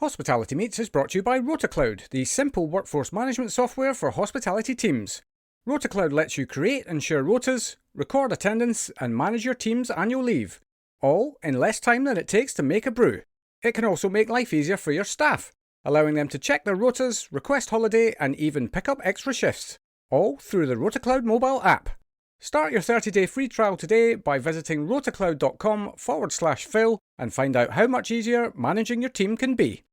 Hospitality Meets is brought to you by RotaCloud, the simple workforce management software for hospitality teams. RotaCloud lets you create and share rotas, record attendance, and manage your team's annual leave, all in less time than it takes to make a brew. It can also make life easier for your staff, allowing them to check their rotas, request holiday, and even pick up extra shifts, all through the RotaCloud mobile app. Start your 30-day free trial today by visiting rotacloud.com/Phil and find out how much easier managing your team can be.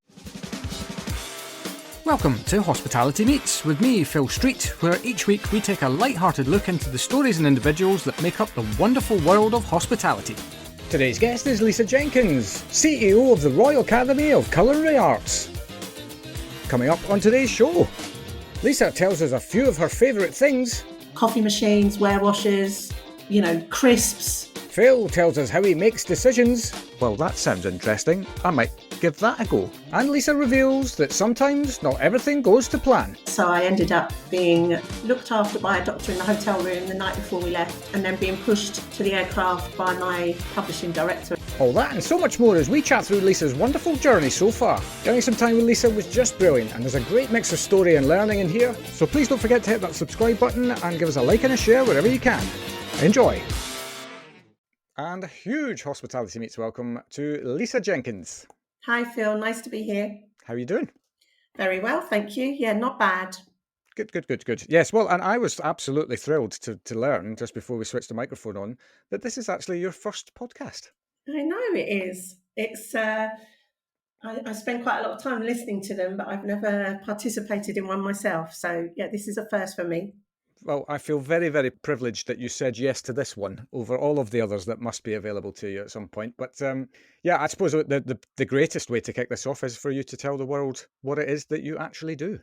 Welcome to Hospitality Meets with me, Phil Street, where each week we take a light-hearted look into the stories and individuals that make up the wonderful world of hospitality. Today's guest is Lisa Jenkins, CEO of the Royal Academy of Culinary Arts. Coming up on today's show, Lisa tells us a few of her favourite things. Coffee machines, warewashers, crisps. Phil tells us how he makes decisions. Well, that sounds interesting. I might give that a go. And Lisa reveals that sometimes not everything goes to plan. So I ended up being looked after by a doctor in the hotel room the night before we left, and then being pushed to the aircraft by my publishing director. All that and so much more as we chat through Lisa's wonderful journey so far. Getting some time with Lisa was just brilliant, and there's a great mix of story and learning in here. So please don't forget to hit that subscribe button and give us a like and a share wherever you can. Enjoy. And a huge Hospitality Meets welcome to Lisa Jenkins. Hi Phil, nice to be here. How are you doing? Very well, thank you. Yeah, not bad. Good. Yes, well, and I was absolutely thrilled to learn, just before we switched the microphone on, that this is actually your first podcast. I know it is. It's I spend quite a lot of time listening to them, but I've never participated in one myself. So yeah, this is a first for me. Well, I feel very, very privileged that you said yes to this one over all of the others that must be available to you at some point. But I suppose the greatest way to kick this off is for you to tell the world what it is that you actually do.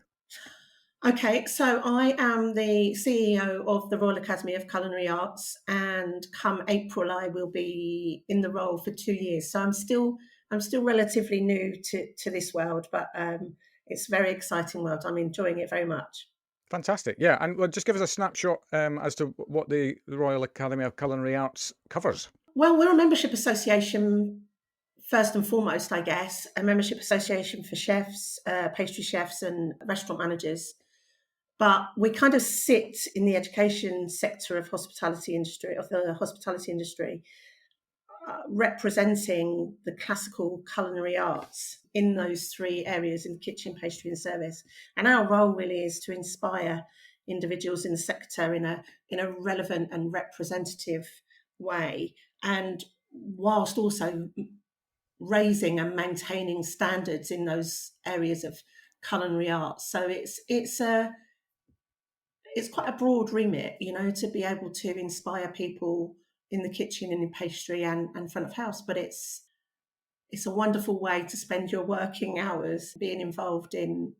Okay, so I am the CEO of the Royal Academy of Culinary Arts, and come April I will be in the role for 2 years. So I'm still relatively new to this world, but it's a very exciting world. I'm enjoying it very much. Fantastic. Yeah, and well, just give us a snapshot as to what the Royal Academy of Culinary Arts covers. Well, we're a membership association, first and foremost, I guess, a membership association for chefs, pastry chefs and restaurant managers. But we kind of sit in the education sector of the hospitality industry, representing the classical culinary arts in those three areas, in kitchen, pastry and service. And our role really is to inspire individuals in the sector in a relevant and representative way, and whilst also raising and maintaining standards in those areas of culinary arts. So it's quite a broad remit, to be able to inspire people in the kitchen and in pastry and front of house. But it's a wonderful way to spend your working hours being involved in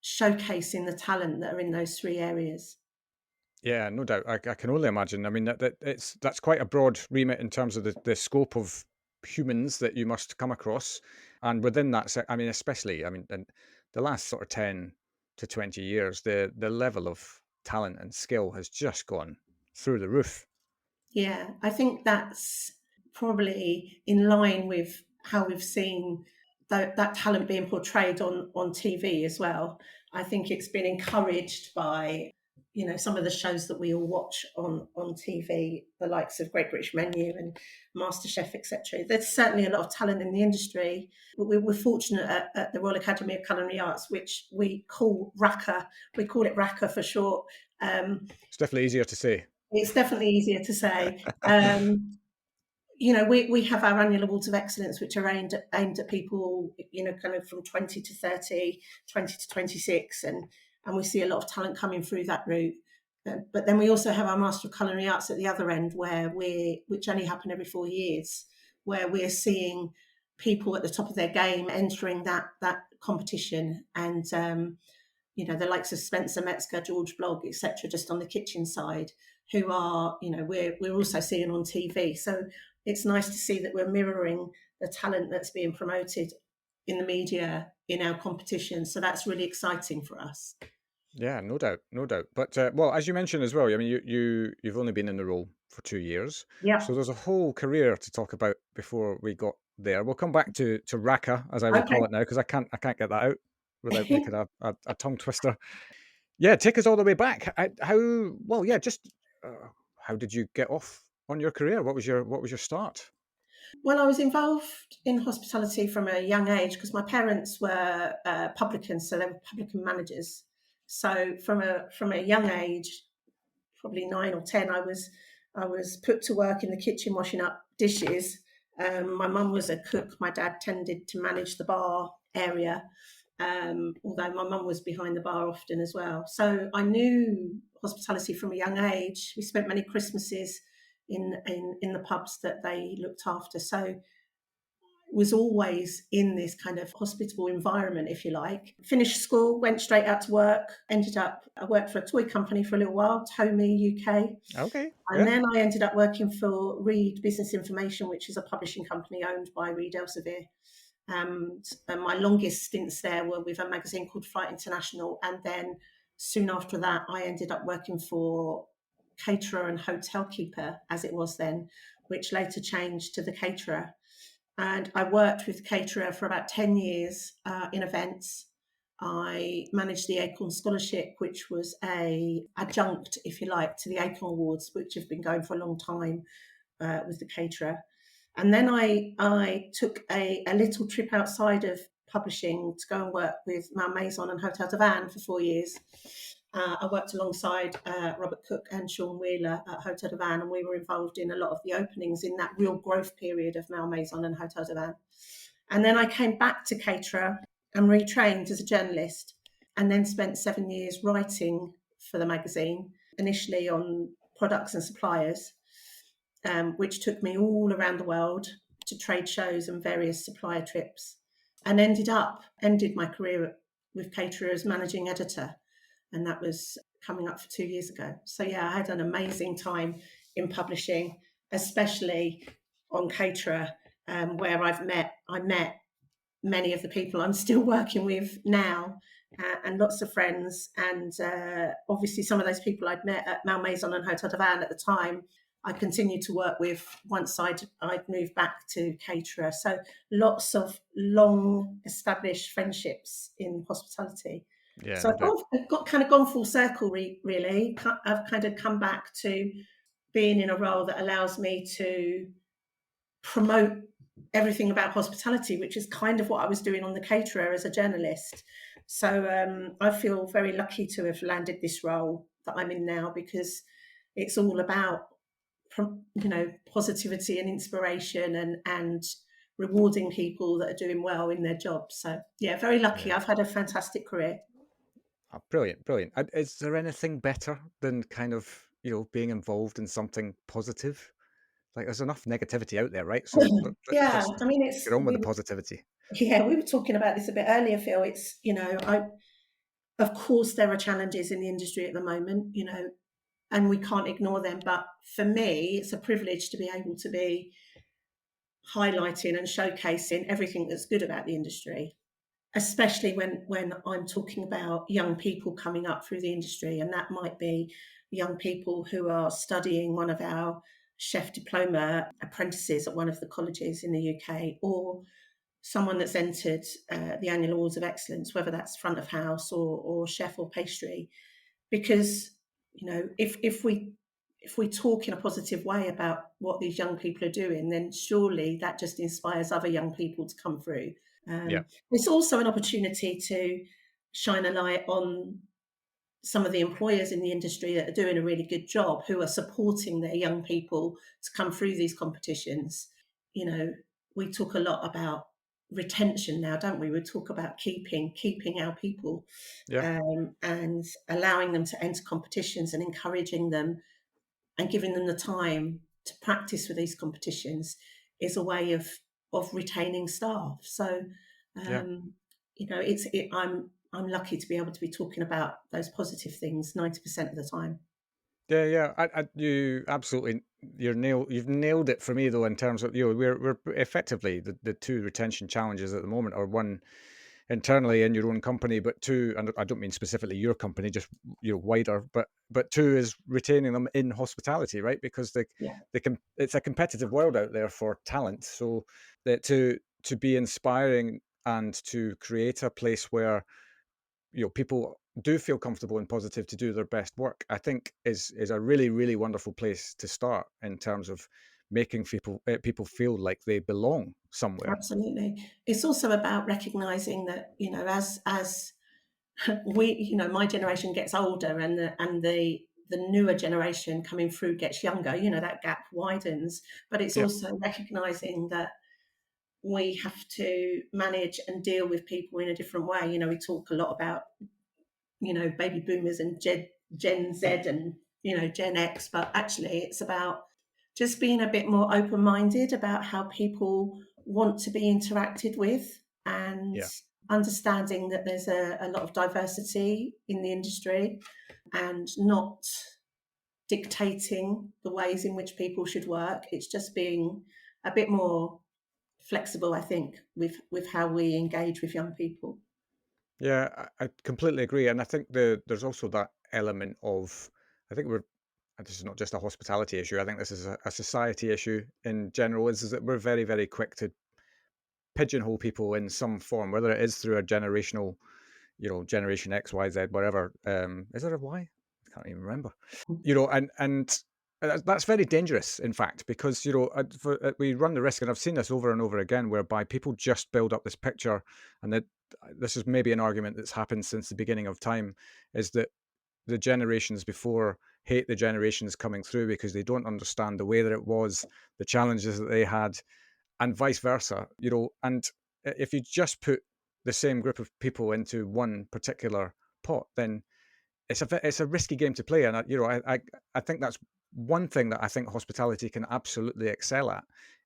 showcasing the talent that are in those three areas. Yeah, no doubt. I can only imagine. I mean, that's quite a broad remit in terms of the scope of humans that you must come across. And within that, especially in the last sort of 10 to 20 years, the level of talent and skill has just gone through the roof. Yeah, I think that's probably in line with how we've seen that talent being portrayed on TV as well. I think it's been encouraged by, some of the shows that we all watch on TV, the likes of Great British Menu and MasterChef, etc. There's certainly a lot of talent in the industry, but we're fortunate at the Royal Academy of Culinary Arts, which we call RACA. We call it RACA for short. It's definitely easier to say. It's definitely easier to say. We have our annual awards of excellence, which are aimed at people, kind of from 20 to 30, 20 to 26, and we see a lot of talent coming through that route. But then we also have our Master of Culinary Arts at the other end, which only happen every 4 years, where we're seeing people at the top of their game entering that competition, and the likes of Spencer Metzger, George Blogg, etc., just on the kitchen side, who are, we're also seeing on TV. So it's nice to see that we're mirroring the talent that's being promoted in the media in our competition. So that's really exciting for us. Yeah, no doubt. But well, as you mentioned as well, you've only been in the role for 2 years. Yeah. So there's a whole career to talk about before we got there. We'll come back to RACA, as I will Okay. call it now, because I can't get that out without making a tongue twister. Yeah, take us all the way back. Just how did you get off on your career? What was your start? Well, I was involved in hospitality from a young age because my parents were publicans, so they were publican managers. So from a young age, probably 9 or 10, I was put to work in the kitchen washing up dishes. My mum was a cook. My dad tended to manage the bar area, although my mum was behind the bar often as well. So I knew hospitality from a young age. We spent many Christmases in the pubs that they looked after. So was always in this kind of hospitable environment, if you like. Finished school, went straight out to work, I worked for a toy company for a little while, Tomy UK. Okay, And yeah, then I ended up working for Reed Business Information, which is a publishing company owned by Reed Elsevier. And my longest stints there were with a magazine called Flight International. And then soon after that, I ended up working for Caterer and Hotel Keeper, as it was then, which later changed to the Caterer. And I worked with Caterer for about 10 years in events. I managed the Acorn Scholarship, which was a adjunct, if you like, to the Acorn Awards, which have been going for a long time with the Caterer. And then I took a little trip outside of publishing to go and work with Malmaison and Hotel de Van for 4 years. I worked alongside Robert Cook and Sean Wheeler at Hotel de Van, and we were involved in a lot of the openings in that real growth period of Malmaison and Hotel de Van. And then I came back to Caterer and retrained as a journalist, and then spent 7 years writing for the magazine, initially on products and suppliers, which took me all around the world to trade shows and various supplier trips, and ended my career with Caterer as managing editor. And that was coming up for 2 years ago. So yeah, I had an amazing time in publishing, especially on Caterer, where I met many of the people I'm still working with now, and lots of friends. And obviously, some of those people I'd met at Malmaison and Hotel de Van at the time, I continued to work with once I'd moved back to Caterer. So lots of long established friendships in hospitality. yeah, So no doubt. I've kind of gone full circle, really. I've kind of come back to being in a role that allows me to promote everything about hospitality, which is kind of what I was doing on the Caterer as a journalist. So I feel very lucky to have landed this role that I'm in now, because it's all about positivity and inspiration and rewarding people that are doing well in their jobs. So yeah, very lucky. Yeah. I've had a fantastic career. Oh, brilliant, brilliant. Is there anything better than kind of, being involved in something positive? Like, there's enough negativity out there, right? So Yeah, let's I mean, get on with the positivity. we were talking about this a bit earlier, Phil. It's, of course, there are challenges in the industry at the moment, and we can't ignore them. But for me, it's a privilege to be able to be highlighting and showcasing everything that's good about the industry, especially when I'm talking about young people coming up through the industry. And that might be young people who are studying one of our chef diploma apprentices at one of the colleges in the UK, or someone that's entered the annual awards of excellence, whether that's front of house or chef or pastry. Because if we talk in a positive way about what these young people are doing, then surely that just inspires other young people to come through. Yeah, It's also an opportunity to shine a light on some of the employers in the industry that are doing a really good job, who are supporting their young people to come through these competitions. You know, we talk a lot about retention now, don't we? We talk about keeping our people, yeah, and allowing them to enter competitions and encouraging them and giving them the time to practice for these competitions is a way of retaining staff. So, yeah. I'm lucky to be able to be talking about those positive things 90% of the time. Yeah, yeah. You absolutely, you've nailed it for me though, in terms of, we're effectively the two retention challenges at the moment are one, internally in your own company, but two, and I don't mean specifically your company, just wider, but two is retaining them in hospitality, right? Because Yeah, they can. It's a competitive world out there for talent, so that to be inspiring and to create a place where people do feel comfortable and positive to do their best work, I think is a really, really wonderful place to start in terms of making people feel like they belong somewhere. absolutely. It's also about recognizing that, as we, my generation gets older and the newer generation coming through gets younger, that gap widens. But it's Yeah, also recognizing that we have to manage and deal with people in a different way. We talk a lot about, baby boomers and Gen Z and, Gen X, but actually it's about just being a bit more open minded about how people want to be interacted with, and yeah, understanding that there's a lot of diversity in the industry, and not dictating the ways in which people should work. It's just being a bit more flexible, I think, with how we engage with young people. yeah. I completely agree, and I think there's also that element of, I think we're this is not just a hospitality issue. I think this is a society issue in general. Is that we're very, very quick to pigeonhole people in some form, whether it is through a generational, generation X, Y, Z, whatever. Is there a Y? I can't even remember. And that's very dangerous, in fact, because we run the risk, and I've seen this over and over again, whereby people just build up this picture, and that this is maybe an argument that's happened since the beginning of time, is that the generations before hate the generations coming through because they don't understand the way that it was, the challenges that they had, and vice versa. And if you just put the same group of people into one particular pot, then it's a risky game to play. And I think that's one thing that I think hospitality can absolutely excel at,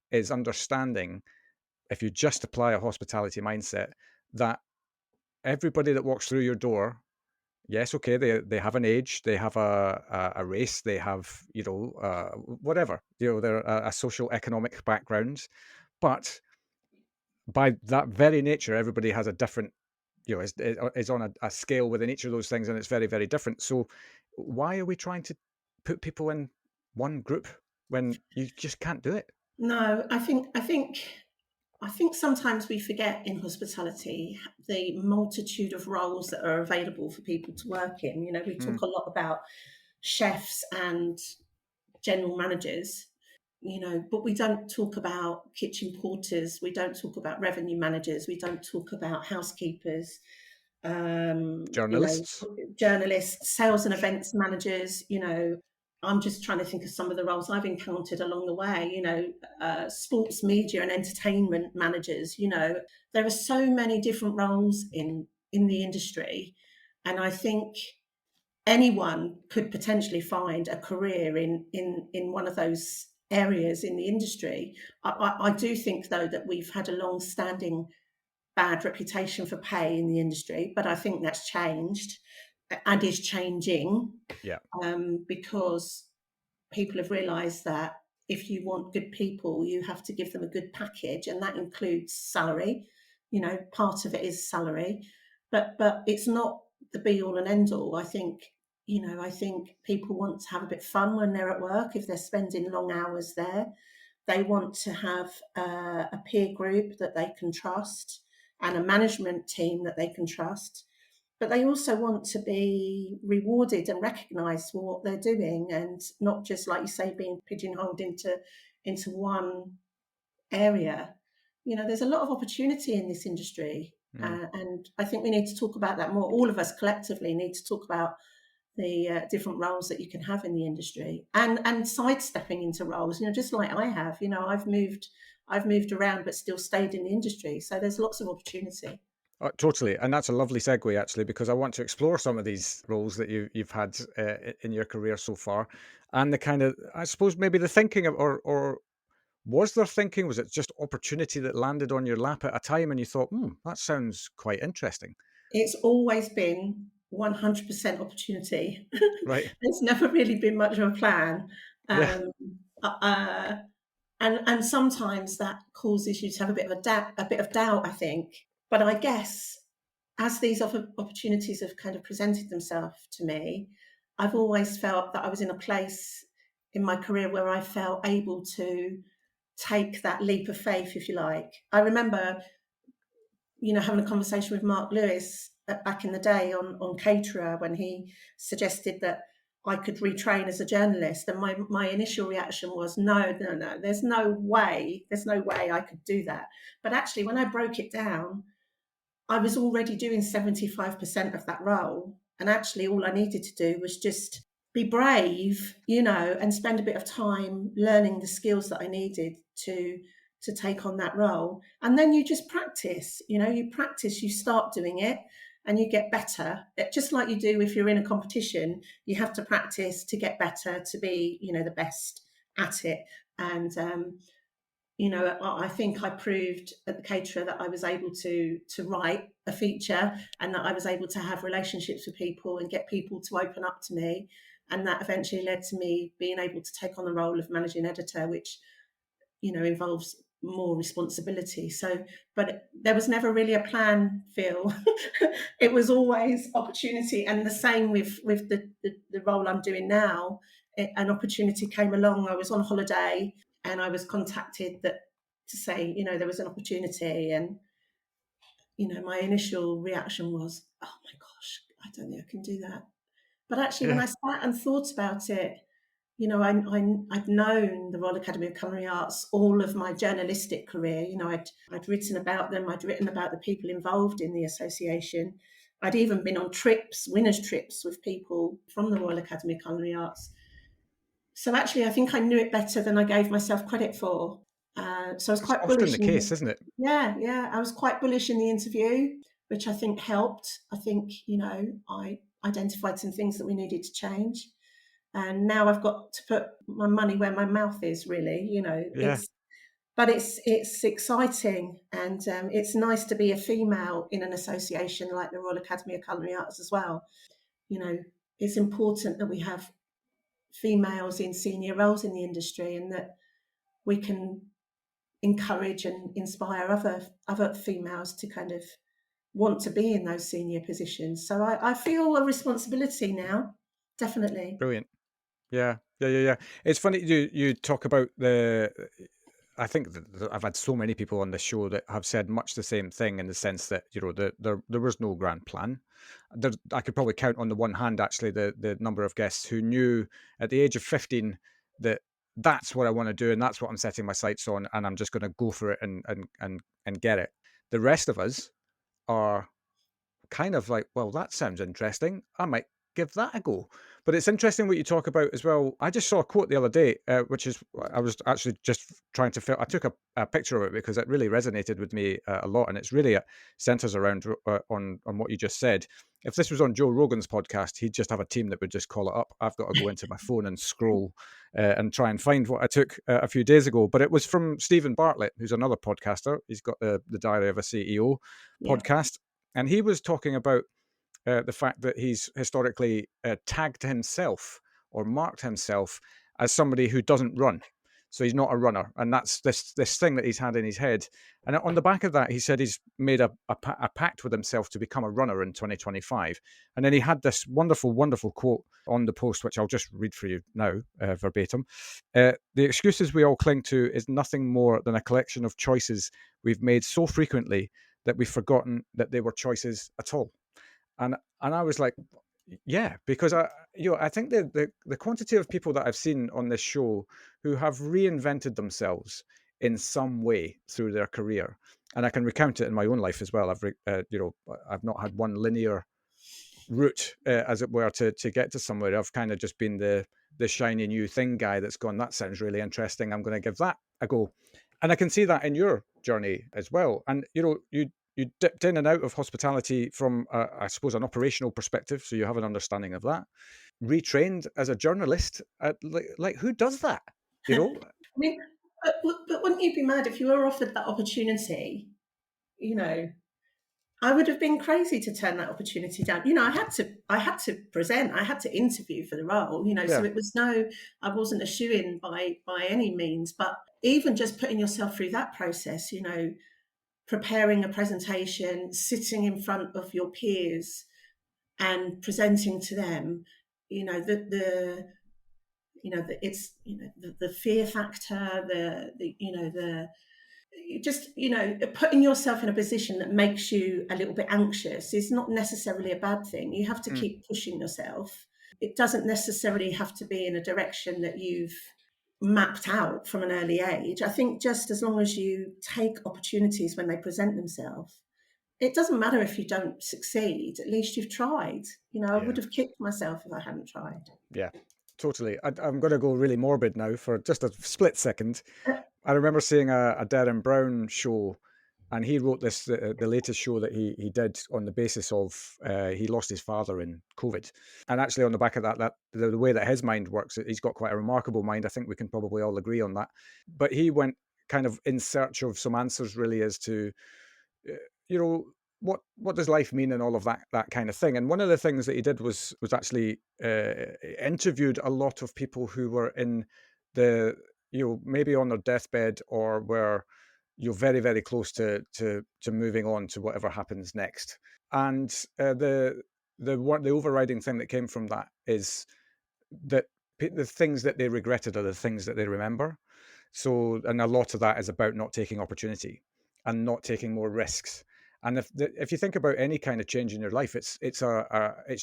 is understanding, if you just apply a hospitality mindset, that everybody that walks through your door, yes, okay, they have an age, they have a race, they have whatever, they're a social economic background, but by that very nature, everybody has a different, is on a scale within each of those things, and it's very, very different. So why are we trying to put people in one group when you just can't do it? No, I think sometimes we forget in hospitality the multitude of roles that are available for people to work in. We Mm, talk a lot about chefs and general managers, but we don't talk about kitchen porters, we don't talk about revenue managers, we don't talk about housekeepers, um, you know, journalists. journalists, sales and events managers. I'm just trying to think of some of the roles I've encountered along the way. Sports media and entertainment managers. There are so many different roles in the industry, and I think anyone could potentially find a career in one of those areas in the industry. I do think though that we've had a long-standing bad reputation for pay in the industry, but I think that's changed and is changing, Yeah, because people have realised that if you want good people, you have to give them a good package, and that includes salary. Part of it is salary, but it's not the be all and end all. I think people want to have a bit of fun when they're at work. If they're spending long hours there, they want to have a peer group that they can trust and a management team that they can trust, but they also want to be rewarded and recognised for what they're doing, and not just, like you say, being pigeonholed into one area. There's a lot of opportunity in this industry, mm. and I think we need to talk about that more. All of us collectively need to talk about the different roles that you can have in the industry, and sidestepping into roles. Just like I have. I've moved around, but still stayed in the industry. So there's lots of opportunity. Totally, and that's a lovely segue actually, because I want to explore some of these roles that you've had in your career so far, and the kind of, I suppose, maybe the thinking of, or was there thinking? Was it just opportunity that landed on your lap at a time, and you thought, that sounds quite interesting, It's always been 100% opportunity. right? There's never really been much of a plan. Yeah, Um, uh, and sometimes that causes you to have a bit of doubt, I think. But I guess as these opportunities have kind of presented themselves to me, I've always felt that I was in a place in my career where I felt able to take that leap of faith, if you like. I remember, having a conversation with Mark Lewis back in the day on Caterer, when he suggested that I could retrain as a journalist. And my initial reaction was, no, there's no way I could do that. But actually, when I broke it down, I was already doing 75% of that role. And actually, all I needed to do was just be brave, and spend a bit of time learning the skills that I needed to take on that role. And then you just practice, you start doing it and you get better. Just like you do if you're in a competition, you have to practice to get better, to be, the best at it. And, I think I proved at the Caterer that I was able to write a feature, and that I was able to have relationships with people and get people to open up to me. And that eventually led to me being able to take on the role of managing editor, which, involves more responsibility. So, but there was never really a plan, Phil. It was always opportunity. And the same with the role I'm doing now. An opportunity came along. I was on holiday and I was contacted to say, there was an opportunity. And, my initial reaction was, oh my gosh, I don't think I can do that. But actually, when Yeah. I sat and thought about it, I'd known the Royal Academy of Culinary Arts all of my journalistic career. I'd written about them. I'd written about the people involved in the association. I'd even been on winners' trips with people from the Royal Academy of Culinary Arts. So actually, I think I knew it better than I gave myself credit for. So I was It's quite often bullish. the case, isn't it? Yeah. I was quite bullish in the interview, which I think helped. I think, I identified some things that we needed to change. And now I've got to put my money where my mouth is, really. Yeah. It's exciting, and it's nice to be a female in an association like the Royal Academy of Culinary Arts as well. It's important that we have females in senior roles in the industry, and that we can encourage and inspire other females to kind of want to be in those senior positions. So I feel a responsibility now, definitely. Brilliant. Yeah. It's funny you talk about I think that I've had so many people on this show that have said much the same thing, in the sense that there was no grand plan. I could probably count on the one hand, actually, the number of guests who knew at the age of 15 that that's what I want to do and that's what I'm setting my sights on, and I'm just going to go for it and get it. The rest of us are kind of like, well, that sounds interesting. I might give that a go. But it's interesting what you talk about as well. I just saw a quote the other day, which is, I was actually just trying to I took a picture of it because it really resonated with me a lot, and it's really centers around on what you just said. If this was on Joe Rogan's podcast, he'd just have a team that would just call it up. I've got to go into my phone and scroll and try and find what I took a few days ago. But it was from Stephen Bartlett, who's another podcaster. He's got the Diary of a CEO Yeah. podcast. And he was talking about the fact that he's historically tagged himself or marked himself as somebody who doesn't run. So he's not a runner. And that's this thing that he's had in his head. And on the back of that, he said he's made a pact with himself to become a runner in 2025. And then he had this wonderful, wonderful quote on the post, which I'll just read for you now, verbatim. The excuses we all cling to is nothing more than a collection of choices we've made so frequently that we've forgotten that they were choices at all. And I was like, yeah, because I think the quantity of people that I've seen on this show who have reinvented themselves in some way through their career, and I can recount it in my own life as well. I've not had one linear route, as it were, to get to somewhere. I've kind of just been the shiny new thing guy that's gone, that sounds really interesting, I'm going to give that a go. And I can see that in your journey as well. And you dipped in and out of hospitality from, I suppose, an operational perspective, so you have an understanding of that. Retrained as a journalist, like who does that? I mean, but wouldn't you be mad if you were offered that opportunity? I would have been crazy to turn that opportunity down. I had to present, I had to interview for the role, so Yeah, it was I wasn't a shoo-in by any means. But even just putting yourself through that process, preparing a presentation, sitting in front of your peers and presenting to them, it's the fear factor, just putting yourself in a position that makes you a little bit anxious is not necessarily a bad thing. You have to keep pushing yourself. It doesn't necessarily have to be in a direction that you've mapped out from an early age. I think just as long as you take opportunities when they present themselves, it doesn't matter if you don't succeed, at least you've tried. I would have kicked myself if I hadn't tried. Yeah, totally. I'm going to go really morbid now for just a split second. I remember seeing a Darren Brown show, and he wrote this, the latest show that he did on the basis of he lost his father in COVID. And actually on the back of that the way that his mind works, he's got quite a remarkable mind. I think we can probably all agree on that. But he went kind of in search of some answers really as to, what does life mean and all of that kind of thing. And one of the things that he did was actually interviewed a lot of people who were in the, maybe on their deathbed or were, very, very close to moving on to whatever happens next. And the overriding thing that came from that is that the things that they regretted are the things that they remember. So, and a lot of that is about not taking opportunity and not taking more risks. And if you think about any kind of change in your life, it's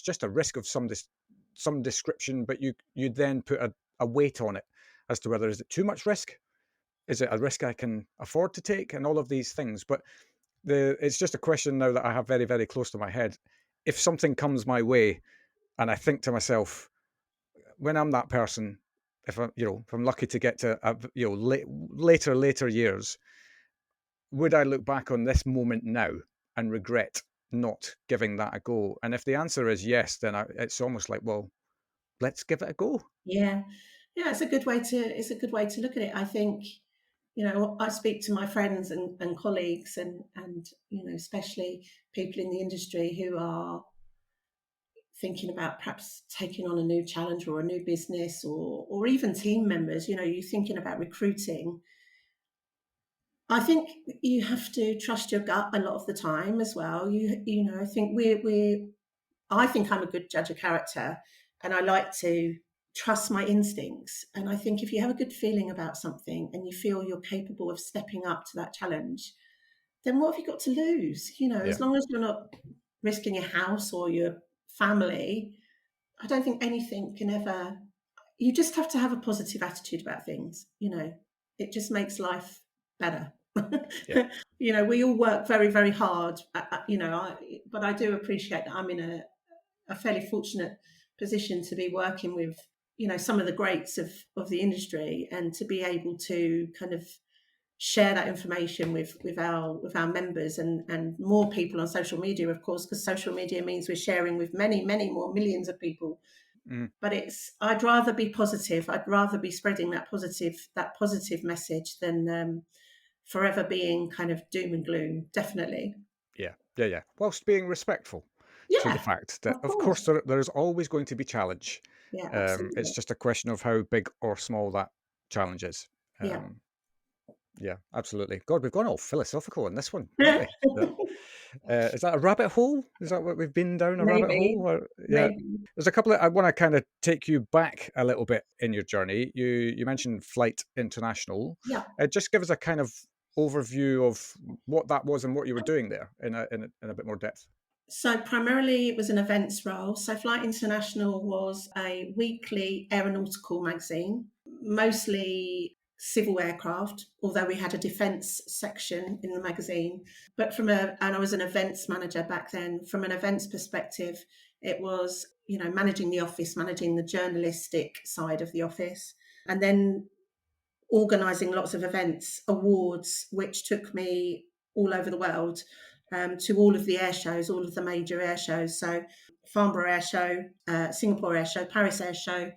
just a risk of some description, but you then put a weight on it as to whether is it too much risk, is it a risk I can afford to take, and all of these things. But it's just a question now that I have very, very close to my head. If something comes my way, and I think to myself, when I'm that person, if I'm lucky to get to later years, would I look back on this moment now and regret not giving that a go? And if the answer is yes, then it's almost like, well, let's give it a go. Yeah, it's a good way to look at it. I think, I speak to my friends and colleagues and especially people in the industry who are thinking about perhaps taking on a new challenge or a new business, or even team members. You're thinking about recruiting. I think you have to trust your gut a lot of the time as well. I think I think I'm a good judge of character, and I like to trust my instincts. And I think if you have a good feeling about something and you feel you're capable of stepping up to that challenge, then what have you got to lose? As long as you're not risking your house or your family, I don't think anything can ever. You just have to have a positive attitude about things. It just makes life better. Yeah. We all work very, very hard. But I do appreciate that I'm in a fairly fortunate position to be working with, some of the greats of the industry, and to be able to kind of share that information with our members and more people on social media, of course, because social media means we're sharing with many, many more millions of people. But I'd rather be positive. I'd rather be spreading that positive message than forever being kind of doom and gloom. Definitely. Yeah. Whilst being respectful to the Yeah, fact that, of of course. course, there's always going to be challenge. Yeah, absolutely. It's just a question of how big or small that challenge is. Yeah. Yeah, absolutely. God, we've gone all philosophical on this one, haven't we? Is that a rabbit hole? Is that what we've been down a rabbit Maybe, hole? Yeah. maybe. There's a couple of, I want to kind of take you back a little bit in your journey. You mentioned Flight International. Yeah. Just give us a kind of overview of what that was and what you were doing there in a bit more depth. So primarily it was an events role. So Flight International was a weekly aeronautical magazine, mostly civil aircraft, although we had a defence section in the magazine. But and I was an events manager back then. From an events perspective, it was, managing the office, managing the journalistic side of the office, and then organising lots of events, awards, which took me all over the world, to all of the air shows, all of the major air shows. So Farnborough Air Show, Singapore Air Show, Paris Air Show,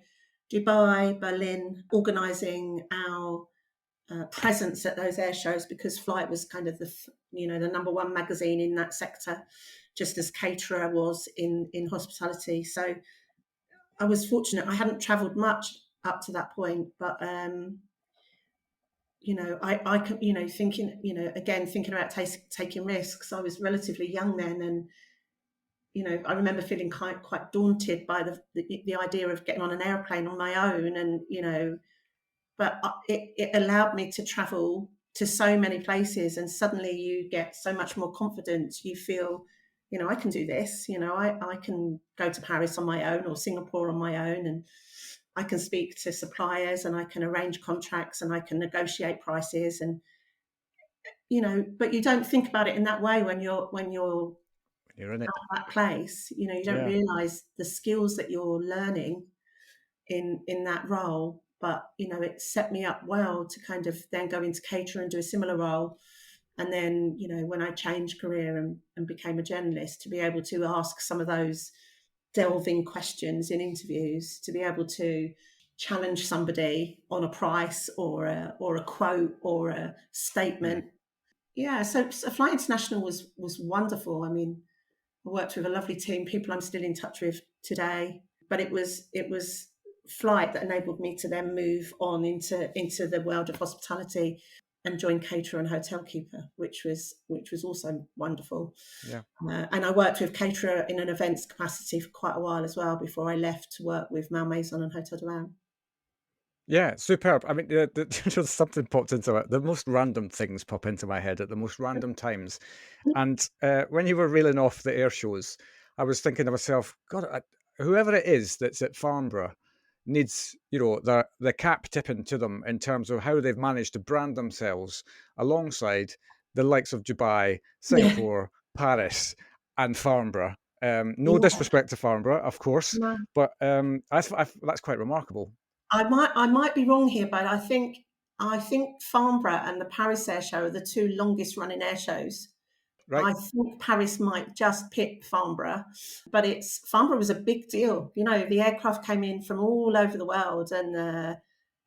Dubai, Berlin, organising our presence at those air shows, because Flight was kind of the number one magazine in that sector, just as Caterer was in hospitality. So I was fortunate. I hadn't travelled much up to that point, but I can, thinking, again, thinking about taking risks. I was relatively young then, and I remember feeling quite daunted by the idea of getting on an airplane on my own, and but it allowed me to travel to so many places, and suddenly you get so much more confidence. You feel, I can do this. I can go to Paris on my own or Singapore on my own, and I can speak to suppliers, and I can arrange contracts, and I can negotiate prices, and but you don't think about it in that way when you're You're in it. at that place. You don't Yeah. realize the skills that you're learning in that role. But it set me up well to kind of then go into cater and do a similar role. And then when I changed career and became a journalist, to be able to ask some of those delving questions in interviews, to be able to challenge somebody on a price or a quote or a statement. Yeah, so Fly International was wonderful. I mean, I worked with a lovely team, people I'm still in touch with today. But it was flight that enabled me to then move on into the world of hospitality and join caterer and hotel keeper, which was also wonderful. Yeah. And I worked with caterer in an events capacity for quite a while as well before I left to work with Malmaison and Hotel de Rouen. Yeah, superb. I mean, something popped into it. The most random things pop into my head at the most random times. And when you were reeling off the air shows, I was thinking to myself, God, whoever it is that's at Farnborough needs, the cap tipping to them in terms of how they've managed to brand themselves alongside the likes of Dubai, Yeah, Singapore, Paris, and Farnborough. No yeah. disrespect to Farnborough, of course, No. but that's quite remarkable, I might be wrong here, but I think Farnborough and the Paris Air Show are the two longest running air shows. right? I think Paris might just pit Farnborough, but Farnborough was a big deal. The aircraft came in from all over the world, and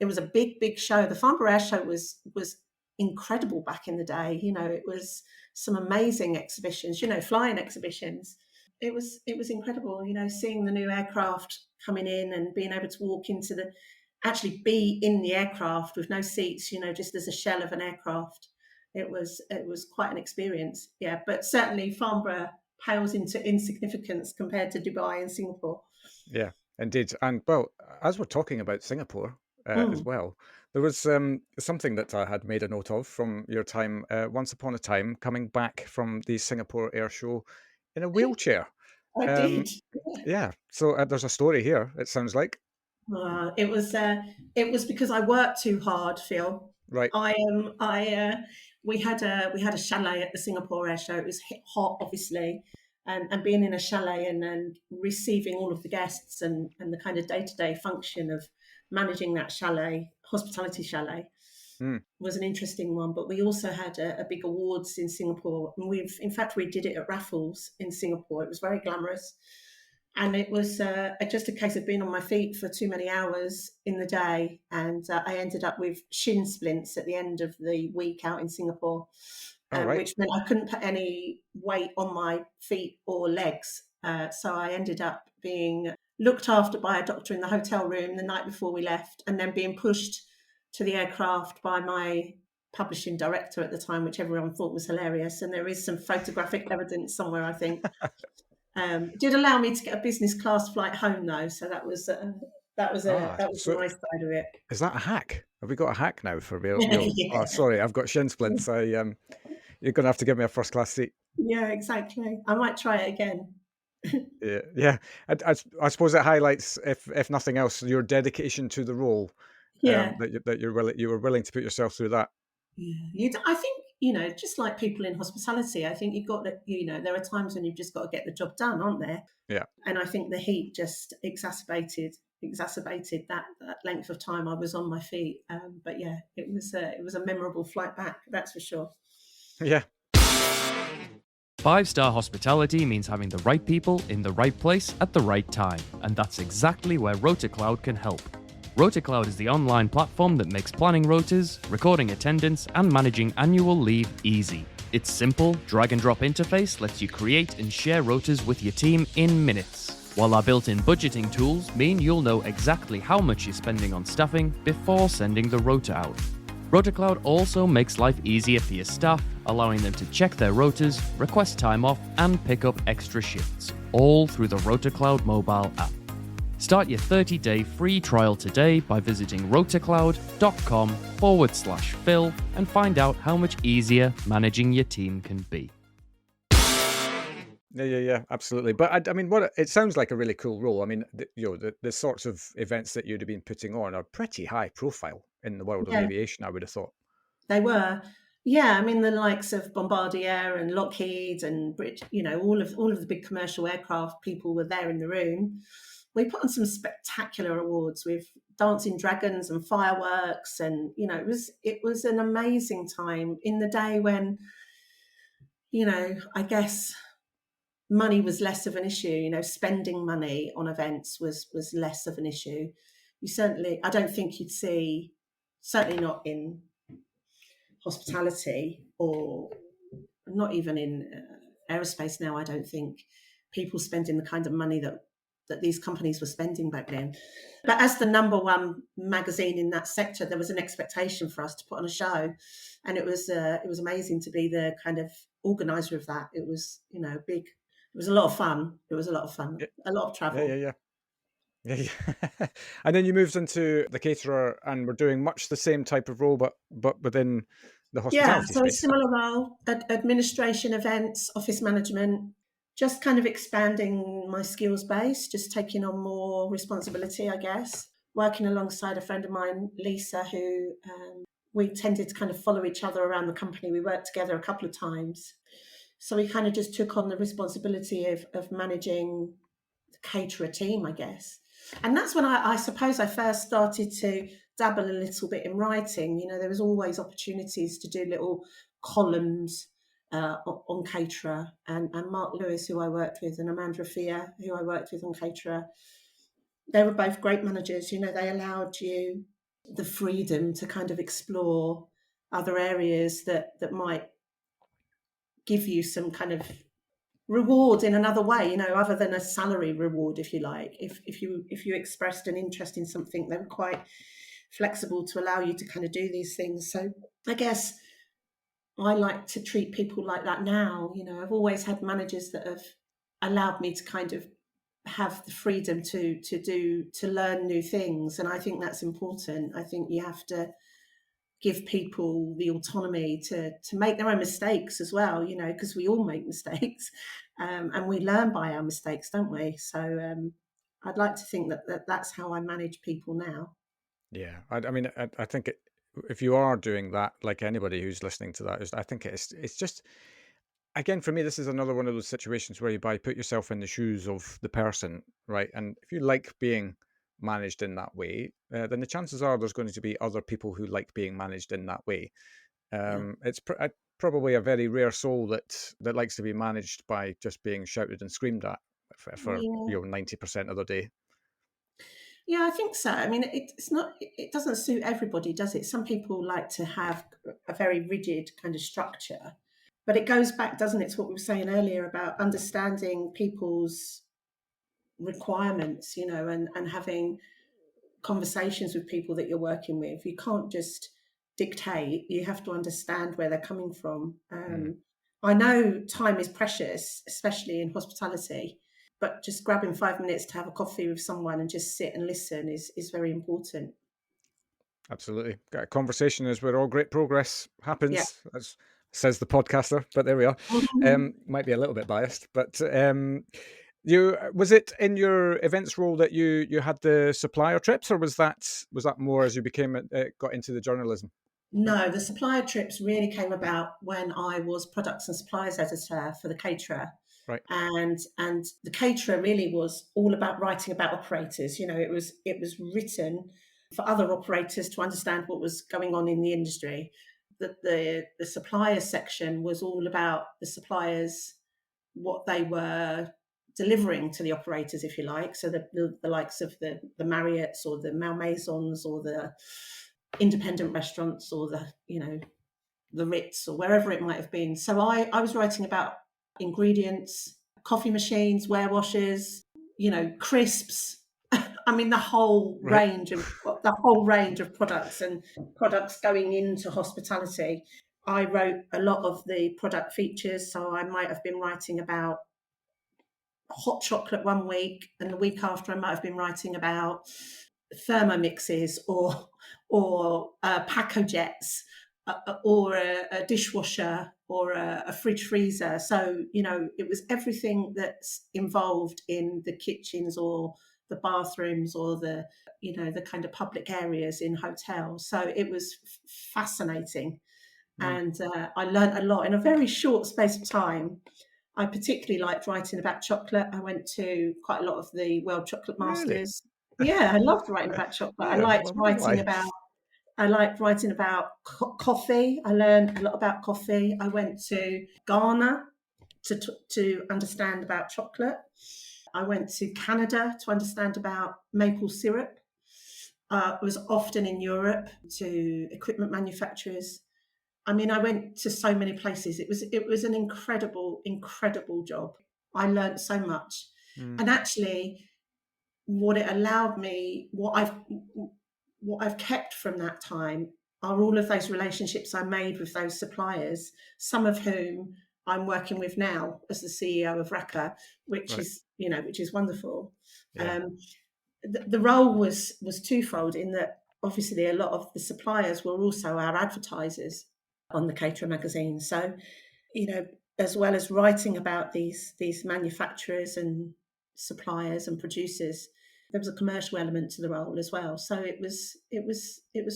it was a big, big show. The Farnborough Air Show was incredible back in the day. It was some amazing exhibitions. Flying exhibitions. It was incredible. Seeing the new aircraft coming in and being able to walk actually be in the aircraft with no seats. Just as a shell of an aircraft. It was quite an experience, yeah. But certainly Farnborough pales into insignificance compared to Dubai and Singapore. Yeah, indeed. And well, as we're talking about Singapore as Mm. well, there was something that I had made a note of from your time once upon a time coming back from the Singapore Air Show in a wheelchair. I Um, did. yeah, so there's a story here, it sounds like. It was because I worked too hard, Phil. Right. We had a chalet at the Singapore Air Show. It was hot, obviously, and being in a chalet and receiving all of the guests and the kind of day-to-day function of managing that chalet, hospitality chalet, Mm. was an interesting one. But we also had a big awards in Singapore, and in fact we did it at Raffles in Singapore. It was very glamorous. And it was just a case of being on my feet for too many hours in the day. And I ended up with shin splints at the end of the week out in Singapore, All right. which meant I couldn't put any weight on my feet or legs. So I ended up being looked after by a doctor in the hotel room the night before we left, and then being pushed to the aircraft by my publishing director at the time, which everyone thought was hilarious. And there is some photographic evidence somewhere, I think. It did allow me to get a business class flight home, though, so that was the So nice side of it. is that a hack? Have we got a hack now for real? Oh, Yeah, sorry, I've got shin splints. You're going to have to give me a first class seat. yeah, exactly. I might try it again. Yeah, yeah. I suppose it highlights, if nothing else, your dedication to the role. Yeah, You were willing to put yourself through that. yeah. I think just like people in hospitality, I think you've got to, there are times when you've just got to get the job done, aren't there? Yeah, And I think the heat just exacerbated that length of time I was on my feet. But yeah, it was a memorable flight back, that's for sure. yeah, 5-star hospitality means having the right people in the right place at the right time, and that's exactly where RotaCloud can help. RotaCloud is the online platform that makes planning rotas, recording attendance, and managing annual leave easy. Its simple, drag-and-drop interface lets you create and share rotas with your team in minutes, while our built-in budgeting tools mean you'll know exactly how much you're spending on staffing before sending the rota out. RotaCloud also makes life easier for your staff, allowing them to check their rotas, request time off, and pick up extra shifts, all through the RotaCloud mobile app. Start your 30-day free trial today by visiting rotacloud.com/Phil and find out how much easier managing your team can be. Yeah, absolutely. But I mean, it sounds like a really cool role. I mean, the sorts of events that you'd have been putting on are pretty high profile in the world of Yeah, aviation, I would have thought. they were. Yeah, I mean the likes of Bombardier and Lockheed and all of the big commercial aircraft people were there in the room. We put on some spectacular awards with dancing dragons and fireworks, and it was an amazing time in the day when I guess money was less of an issue. Spending money on events was less of an issue. I don't think you'd see, certainly not in hospitality or not even in aerospace now. I don't think people spending the kind of money that these companies were spending back then. But as the number one magazine in that sector, there was an expectation for us to put on a show, and it was amazing to be the kind of organizer of that. It was big. It was a lot of fun. It was a lot of fun. Yeah, A lot of travel. yeah. Yeah. And then you moved into the caterer and were doing much the same type of role, but within the Yeah, hospitality so a space. similar role, administration, events, office management, just kind of expanding my skills base, just taking on more responsibility, I guess. Working alongside a friend of mine, Lisa, who we tended to kind of follow each other around the company. We worked together a couple of times. So we kind of just took on the responsibility of managing the caterer team, I guess. And that's when I suppose I first started to dabble a little bit in writing. There was always opportunities to do little columns on caterer, and Mark Lewis, who I worked with, and Amanda Rafia, who I worked with on caterer. They were both great managers. They allowed you the freedom to kind of explore other areas that might give you some kind of reward in another way, other than a salary reward, if you like. If you expressed an interest in something, they were quite flexible to allow you to kind of do these things. So I guess I like to treat people like that now. I've always had managers that have allowed me to kind of have the freedom to learn new things, and I think that's important. I think you have to give people the autonomy to make their own mistakes as well, because we all make mistakes, and we learn by our mistakes, don't we? So I'd like to think that that's how I manage people now. Yeah, I mean, I think if you are doing that, like anybody who's listening to that, I think it's just, again, for me, this is another one of those situations where you put yourself in the shoes of the person, right? And if you like being managed in that way, then the chances are there's going to be other people who like being managed in that way. Yeah. It's probably a very rare soul that likes to be managed by just being shouted and screamed at for Yeah. 90% of the day. Yeah, I think so. I mean, it's not. It doesn't suit everybody, does it? Some people like to have a very rigid kind of structure, but it goes back, doesn't it, to what we were saying earlier about understanding people's requirements, and having conversations with people that you're working with. You can't just dictate. You have to understand where they're coming from. I know time is precious, especially in hospitality, but just grabbing 5 minutes to have a coffee with someone and just sit and listen is very important. Absolutely. Got a conversation is where all great progress Yeah. happens, as says the podcaster, but there we are. Mhm. Might be a little bit biased, but was it in your events role that you had the supplier trips, or was that more as you got into the journalism? No, the supplier trips really came about when I was products and suppliers editor for the caterer. Right. And the caterer really was all about writing about operators. It was written for other operators to understand what was going on in the industry. The supplier section was all about the suppliers, what they were delivering to the operators, if you like. So the likes of the Marriotts or the Malmaisons or the independent restaurants or the Ritz or wherever it might have been. So I was writing about ingredients, coffee machines, warewashers, crisps, I mean, the whole Right. range of products and products going into hospitality. I wrote a lot of the product features, so I might have been writing about hot chocolate one week, and the week after I might have been writing about thermomixes or Paco jets, or a dishwasher or a fridge freezer. So, it was everything that's involved in the kitchens or the bathrooms or the kind of public areas in hotels. So it was fascinating. Mm. And I learned a lot in a very short space of time. I particularly liked writing about chocolate. I went to quite a lot of the World Chocolate Really? Masters. Yeah, I loved writing about chocolate. Yeah, well, I wonder why. I liked writing about coffee. I learned a lot about coffee. I went to Ghana to understand about chocolate. I went to Canada to understand about maple syrup. I was often in Europe to equipment manufacturers. I mean, I went to so many places. It was an incredible job. I learned so much, Mm. and actually, what it allowed me, what I've kept from that time are all of those relationships I made with those suppliers, some of whom I'm working with now as the CEO of RACA, which Right. is wonderful. Yeah. Um, the role was twofold in that obviously a lot of the suppliers were also our advertisers on the Caterer magazine. So, you know, as well as writing about these manufacturers and suppliers and producers, there was a commercial element to the role as well. So it was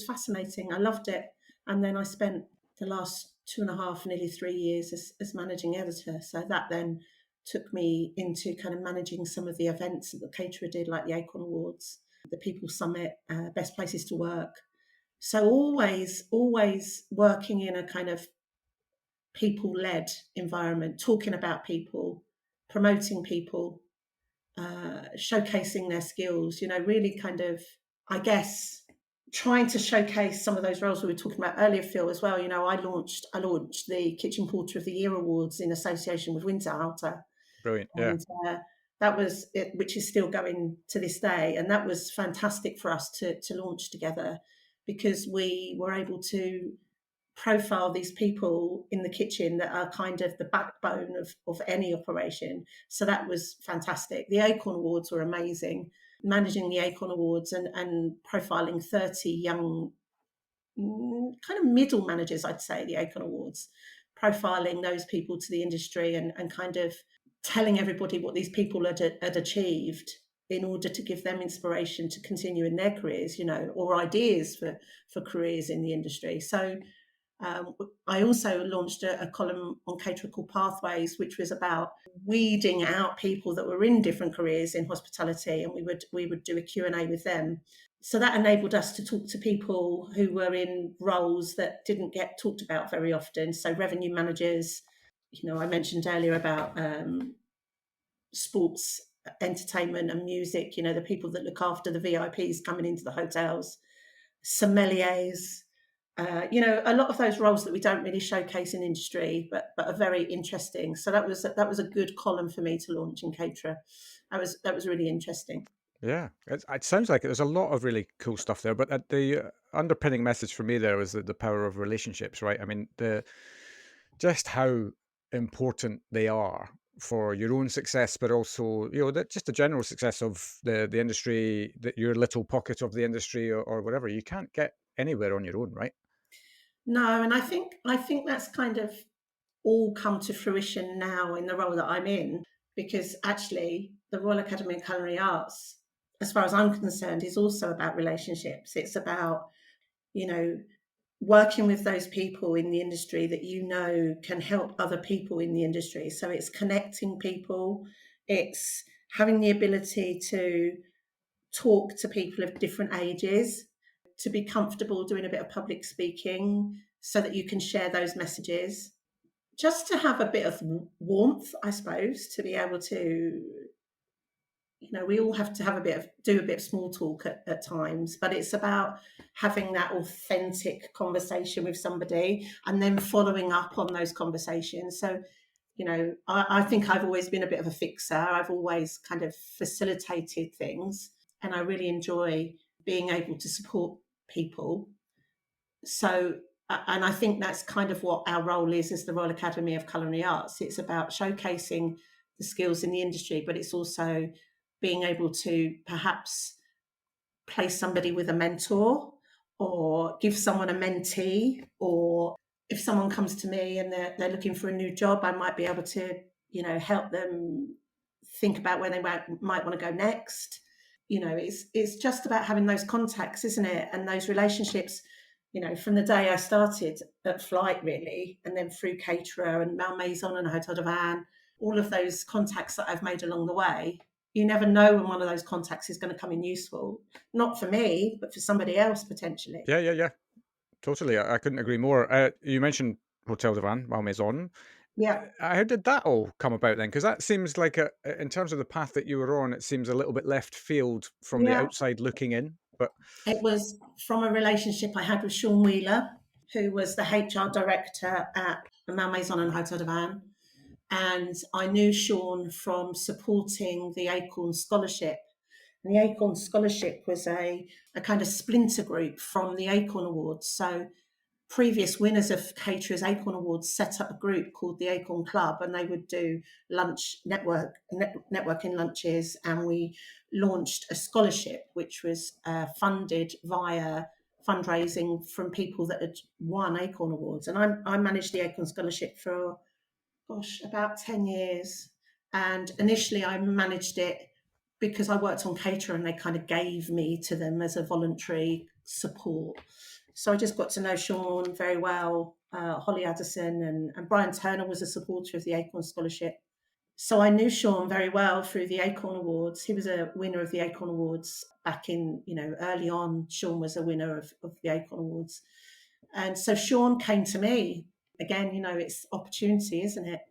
fascinating. I loved it. And then I spent the last 2.5, nearly 3 years as managing editor. So that then took me into kind of managing some of the events that the Caterer did, like the Acorn Awards, the People Summit, Best Places to Work. So always working in a kind of people-led environment, talking about people, promoting people, showcasing their skills, really kind of, I guess, trying to showcase some of those roles we were talking about earlier, Phil, as well. I launched the Kitchen Porter of the Year Awards in association with Winterhalter. Brilliant. Yeah. And that was it, which is still going to this day. And that was fantastic for us to launch together, because we were able to profile these people in the kitchen that are kind of the backbone of any operation. So that was fantastic. The Acorn Awards were amazing. Managing the Acorn Awards and profiling 30 young, kind of middle managers, I'd say, the Acorn Awards, profiling those people to the industry and kind of telling everybody what these people had achieved in order to give them inspiration to continue in their careers, or ideas for careers in the industry. So I also launched a column on Caterer called Pathways, which was about weeding out people that were in different careers in hospitality, and we would do a Q&A with them. So that enabled us to talk to people who were in roles that didn't get talked about very often. So revenue managers, I mentioned earlier about sports, entertainment and music, the people that look after the VIPs coming into the hotels, sommeliers, a lot of those roles that we don't really showcase in industry, but are very interesting. So that was a good column for me to launch in Caterer. That was really interesting. Yeah, it sounds like it. There's a lot of really cool stuff there, but the underpinning message for me there was the power of relationships, right? I mean, just how important they are for your own success, but also just the general success of the industry, that your little pocket of the industry or whatever. You can't get anywhere on your own, right? No, and I think that's kind of all come to fruition now in the role that I'm in, because actually the Royal Academy of Culinary Arts, as far as I'm concerned, is also about relationships. It's about, working with those people in the industry that can help other people in the industry. So it's connecting people, it's having the ability to talk to people of different ages, to be comfortable doing a bit of public speaking so that you can share those messages, just to have a bit of warmth, I suppose, to be able to, we all have to do a bit of small talk at times, but it's about having that authentic conversation with somebody and then following up on those conversations. So, I think I've always been a bit of a fixer. I've always kind of facilitated things. and I really enjoy being able to support people. So, and I think that's kind of what our role is as the Royal Academy of Culinary Arts. It's about showcasing the skills in the industry, but it's also being able to perhaps place somebody with a mentor or give someone a mentee, or if someone comes to me and they're looking for a new job, I might be able to, help them think about where they might want to go next. It's just about having those contacts, isn't it? And those relationships, from the day I started at Flight, really, and then through Caterer and Malmaison and Hotel de Van, all of those contacts that I've made along the way. You never know when one of those contacts is going to come in useful, not for me, but for somebody else potentially. Yeah. Totally. I couldn't agree more. You mentioned Hotel de Van, Malmaison. Yeah. How did that all come about then? Because that seems like, in terms of the path that you were on, it seems a little bit left field from the Yeah. outside looking in. But it was from a relationship I had with Sean Wheeler, who was the HR director at Malmaison and Hotel de Van. And I knew Sean from supporting the Acorn Scholarship. And the Acorn Scholarship was a kind of splinter group from the Acorn Awards. So previous winners of Caterer's Acorn Awards set up a group called the Acorn Club, and they would do networking lunches, and we launched a scholarship which was funded via fundraising from people that had won Acorn Awards. And I managed the Acorn Scholarship for, about 10 years. And initially I managed it because I worked on Caterer, and they kind of gave me to them as a voluntary support. So I just got to know Sean very well. Holly Addison and Brian Turner was a supporter of the Acorn Scholarship. So I knew Sean very well through the Acorn Awards. He was a winner of the Acorn Awards back in, early on. Sean was a winner of the Acorn Awards. And so Sean came to me. Again, it's opportunity, isn't it?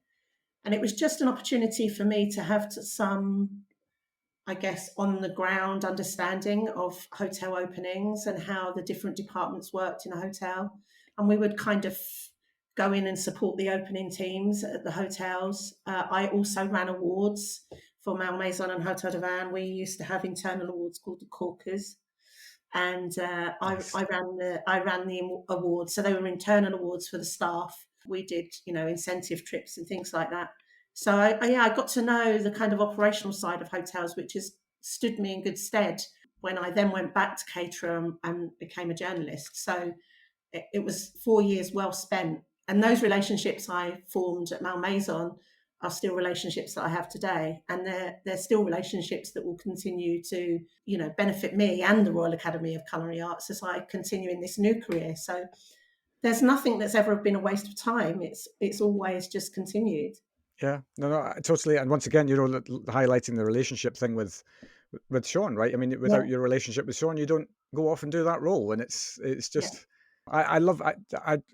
And it was just an opportunity for me to have some, I guess, on the ground understanding of hotel openings and how the different departments worked in a hotel. And we would kind of go in and support the opening teams at the hotels. I also ran awards for Malmaison and Hotel de Van. We used to have internal awards called the Corkers. And nice. I ran the awards. So they were internal awards for the staff. We did, incentive trips and things like that. So I got to know the kind of operational side of hotels, which has stood me in good stead when I then went back to Caterer and became a journalist. So it was 4 years well spent. And those relationships I formed at Malmaison are still relationships that I have today. And they're still relationships that will continue to, benefit me and the Royal Academy of Culinary Arts as I continue in this new career. So there's nothing that's ever been a waste of time. It's always just continued. yeah, no, totally. And once again, highlighting the relationship thing with Sean, right? I mean, without your relationship with Sean, you don't go off and do that role. And it's just, I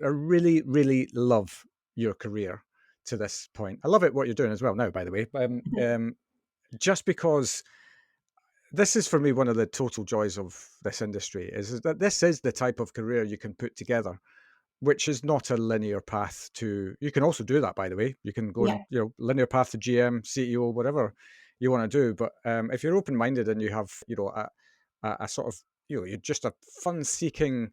really, really love your career to this point. I love it, what you're doing as well now, by the way. Just because this is for me one of the total joys of this industry is that this is the type of career you can put together, which is not a linear path to. You can also do that, by the way. You can go linear path to GM, CEO, whatever you want to do. But if you're open-minded and you have, a sort of, you're just a fun-seeking,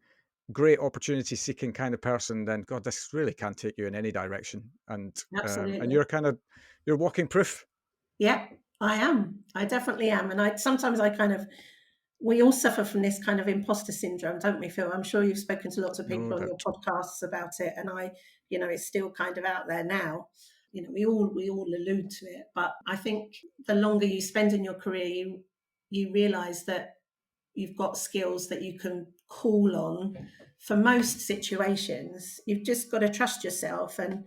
great opportunity-seeking kind of person, then God, this really can take you in any direction. And and you're walking proof. Yeah, I am. I definitely am. And sometimes we all suffer from this kind of imposter syndrome, don't we, Phil? I'm sure you've spoken to lots of people on your podcasts about it, and it's still kind of out there now. We all allude to it, but I think the longer you spend in your career, you realise that you've got skills that you can call on for most situations. You've just got to trust yourself and.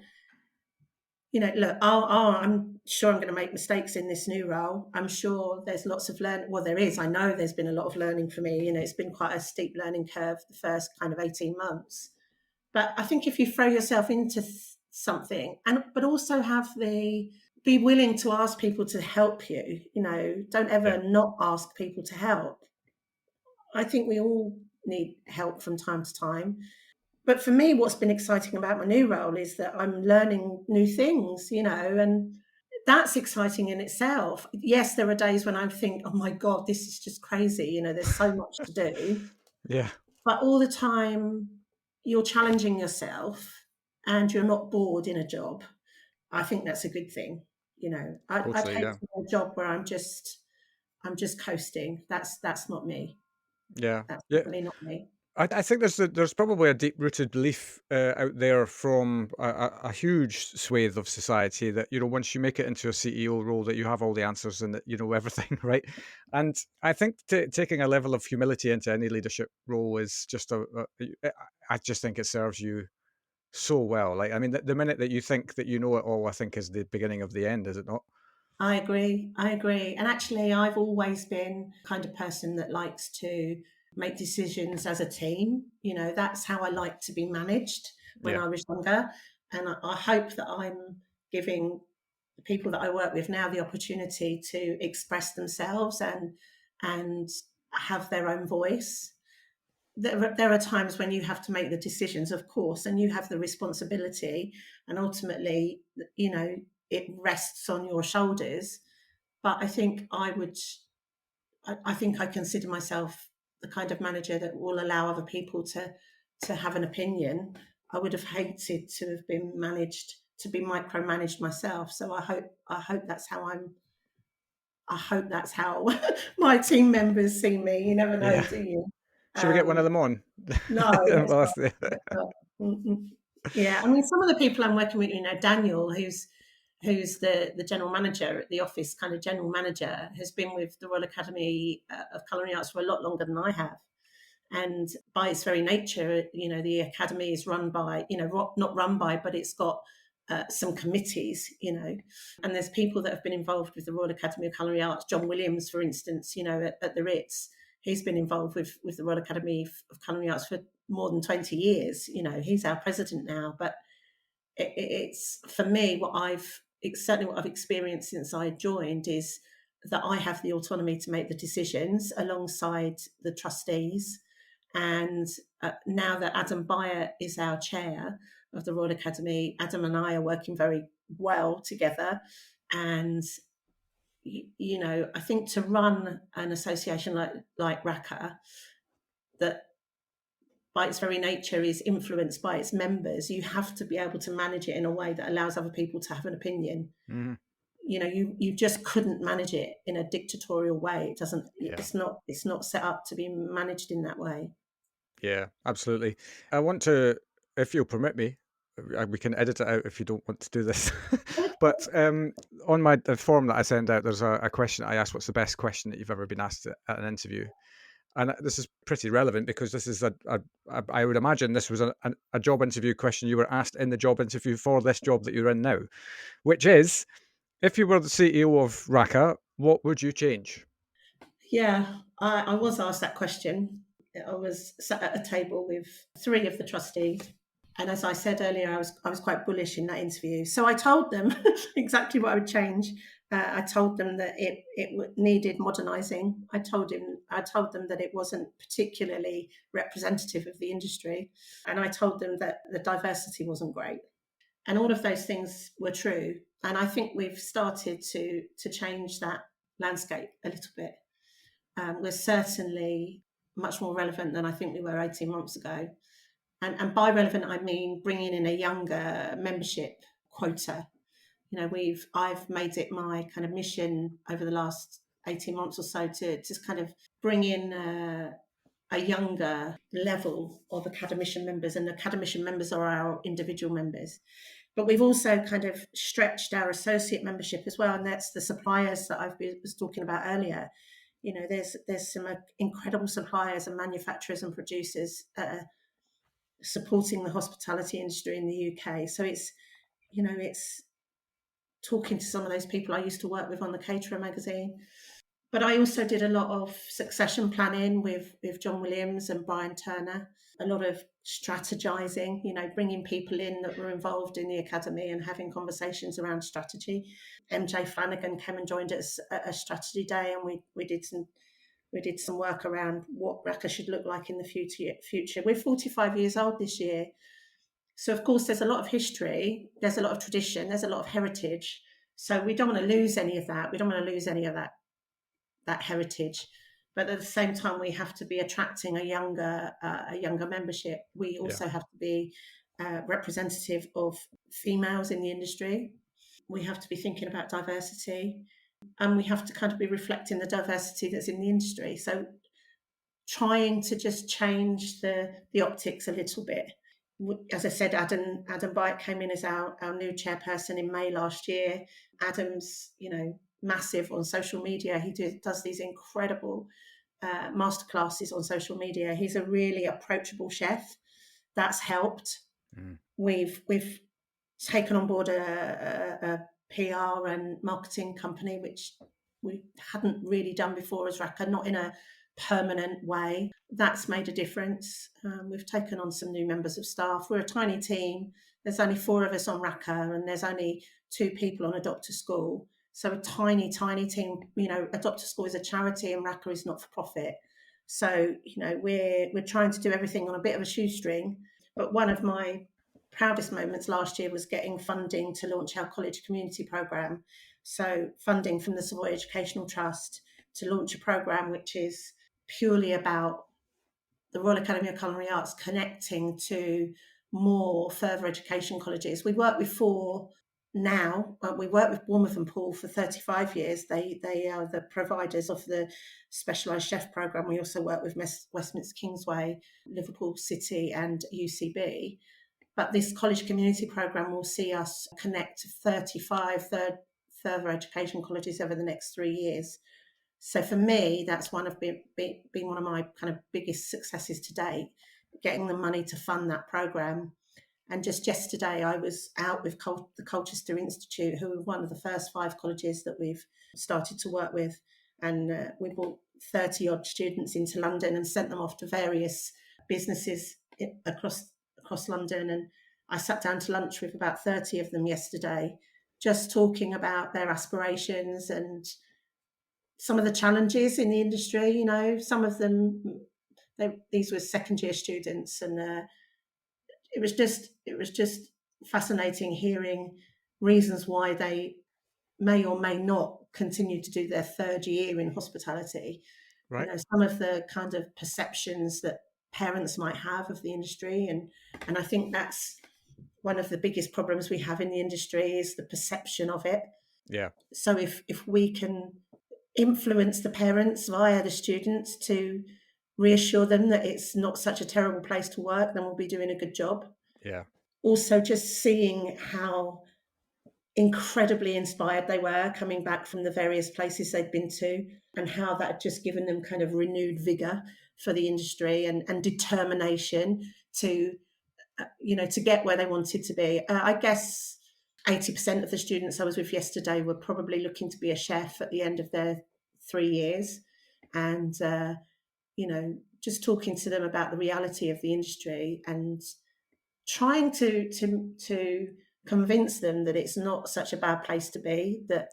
Look, I'm sure I'm going to make mistakes in this new role. I'm sure there's lots of learning. Well, there is. I know there's been a lot of learning for me. It's been quite a steep learning curve the first kind of 18 months. But I think if you throw yourself into something, but also be willing to ask people to help you, don't ever not ask people to help. I think we all need help from time to time. But for me, what's been exciting about my new role is that I'm learning new things, and that's exciting in itself. Yes, there are days when I think, oh my God, this is just crazy. You know, there's so much to do. Yeah. But all the time you're challenging yourself and you're not bored in a job. I think that's a good thing. You know, I'd Totally. hate Yeah. to do a job where I'm just coasting. That's not me. Yeah. That's Yeah. definitely not me. I think there's probably a deep rooted belief out there from a huge swathe of society that, you know, once you make it into a CEO role, that you have all the answers and that you know everything, right? And I think taking a level of humility into any leadership role is just I just think it serves you so well. Like, I mean, the minute that you think that you know it all, I think is the beginning of the end, is it not? I agree. I agree. And actually, I've always been the kind of person that likes to make decisions as a team. You know, that's how I like to be managed when Yeah. I was younger. And I hope that I'm giving the people that I work with now the opportunity to express themselves and have their own voice. There are times when you have to make the decisions, of course, and you have the responsibility, and ultimately, you know, it rests on your shoulders. But I think I think I consider myself the kind of manager that will allow other people to have an opinion. I would have hated to have been managed, to be micromanaged myself. So I hope that's how I hope that's how my team members see me. You never know, Yeah. do you? Should we get one of Um, them on? no, let's Well, not. that's the- Let's not. Mm-mm. Yeah, I mean, some of the people I'm working with, you know, Daniel, who's the general manager at the office, kind of general manager, has been with the Royal Academy of Culinary Arts for a lot longer than I have. And by its very nature, you know, the academy is run by, you know, not run by, but it's got some committees, you know, and there's people that have been involved with the Royal Academy of Culinary Arts. John Williams, for instance, you know, at the Ritz, he's been involved with the Royal Academy of Culinary Arts for more than 20 years. You know, he's our president now. But it's for me, certainly what I've experienced since I joined is that I have the autonomy to make the decisions alongside the trustees. And now that Adam Byer is our chair of the Royal Academy, Adam and I are working very well together. And you know, I think to run an association like RACA, that by its very nature is influenced by its members, you have to be able to manage it in a way that allows other people to have an opinion. Mhm. You know, you just couldn't manage it in a dictatorial way. It doesn't. Yeah. It's not set up to be managed in that way. Yeah, absolutely. I want to, if you'll permit me, we can edit it out if you don't want to do this. But on the form that I send out, there's a question I ask: what's the best question that you've ever been asked at an interview? And this is pretty relevant because this is I would imagine this was a job interview question you were asked in the job interview for this job that you're in now, which is, if you were the CEO of RACA, what would you change? Yeah, I was asked that question. I was sat at a table with three of the trustees, and as I said earlier, I was quite bullish in that interview. So I told them exactly what I would change. I told them that it needed modernising. I told them that it wasn't particularly representative of the industry, and I told them that the diversity wasn't great. And all of those things were true. And I think we've started to change that landscape a little bit. We're certainly much more relevant than I think we were 18 months ago. And by relevant, I mean bringing in a younger membership quota. You know, I've made it my kind of mission over the last 18 months or so to just kind of bring in a younger level of academician members, and academician members are our individual members. But we've also kind of stretched our associate membership as well, and that's the suppliers that was talking about earlier. You know, there's some incredible suppliers and manufacturers and producers supporting the hospitality industry in the UK. So it's, you know, it's talking to some of those people I used to work with on the Caterer magazine. But I also did a lot of succession planning with John Williams and Brian Turner, a lot of strategizing, you know, bringing people in that were involved in the academy and having conversations around strategy. MJ Flanagan came and joined us at a strategy day, and we did some work around what RACA should look like in the future. We're 45 years old this year. So, of course, there's a lot of history, there's a lot of tradition, there's a lot of heritage, So we don't want to lose any of that. We don't want to lose any of that heritage. But at the same time, we have to be attracting a younger membership. We Yeah. also have to be representative of females in the industry. We have to be thinking about diversity, and we have to kind of be reflecting the diversity that's in the industry. So trying to just change the optics a little bit. As I said, Adam Byte came in as our new chairperson in May last year. Adam's, massive on social media. He does these incredible masterclasses on social media. He's a really approachable chef. That's helped. We've taken on board a PR and marketing company, which we hadn't really done before as RACA, not in a permanent way. That's made a difference. We've taken on some new members of staff. We're a tiny team. There's only 4 of us on RACA, and there's only 2 people on a doctor school. So a tiny team. A doctor school is a charity and RACA is not for profit. So, we're trying to do everything on a bit of a shoestring. But one of my proudest moments last year was getting funding to launch our college community programme. So funding from the Savoy Educational Trust to launch a programme which is purely about the Royal Academy of Culinary Arts connecting to more further education colleges. We work with 4 now. We work with Bournemouth and Poole for 35 years. They are the providers of the specialised chef programme. We also work with Westminster Kingsway, Liverpool City and UCB. But this college community programme will see us connect to 35 further education colleges over the next 3 years. So for me, that's been one of my kind of biggest successes to date, getting the money to fund that programme. And just yesterday, I was out with the Colchester Institute, who were one of the first 5 colleges that we've started to work with. And we brought 30 odd students into London and sent them off to various businesses across London. And I sat down to lunch with about 30 of them yesterday, just talking about their aspirations and some of the challenges in the industry. Some of them, these were second year students, and it was just fascinating hearing reasons why they may or may not continue to do their 3rd year in hospitality. Right. Some of the kind of perceptions that parents might have of the industry, and I think that's one of the biggest problems we have in the industry is the perception of it. Yeah. So if we can influence the parents via the students to reassure them that it's not such a terrible place to work, then we'll be doing a good job. Yeah. Also, just seeing how incredibly inspired they were coming back from the various places they'd been to, and how that had just given them kind of renewed vigor for the industry and determination to get where they wanted to be. I guess 80% of the students I was with yesterday were probably looking to be a chef at the end of their 3 years, and just talking to them about the reality of the industry and trying to convince them that it's not such a bad place to be, that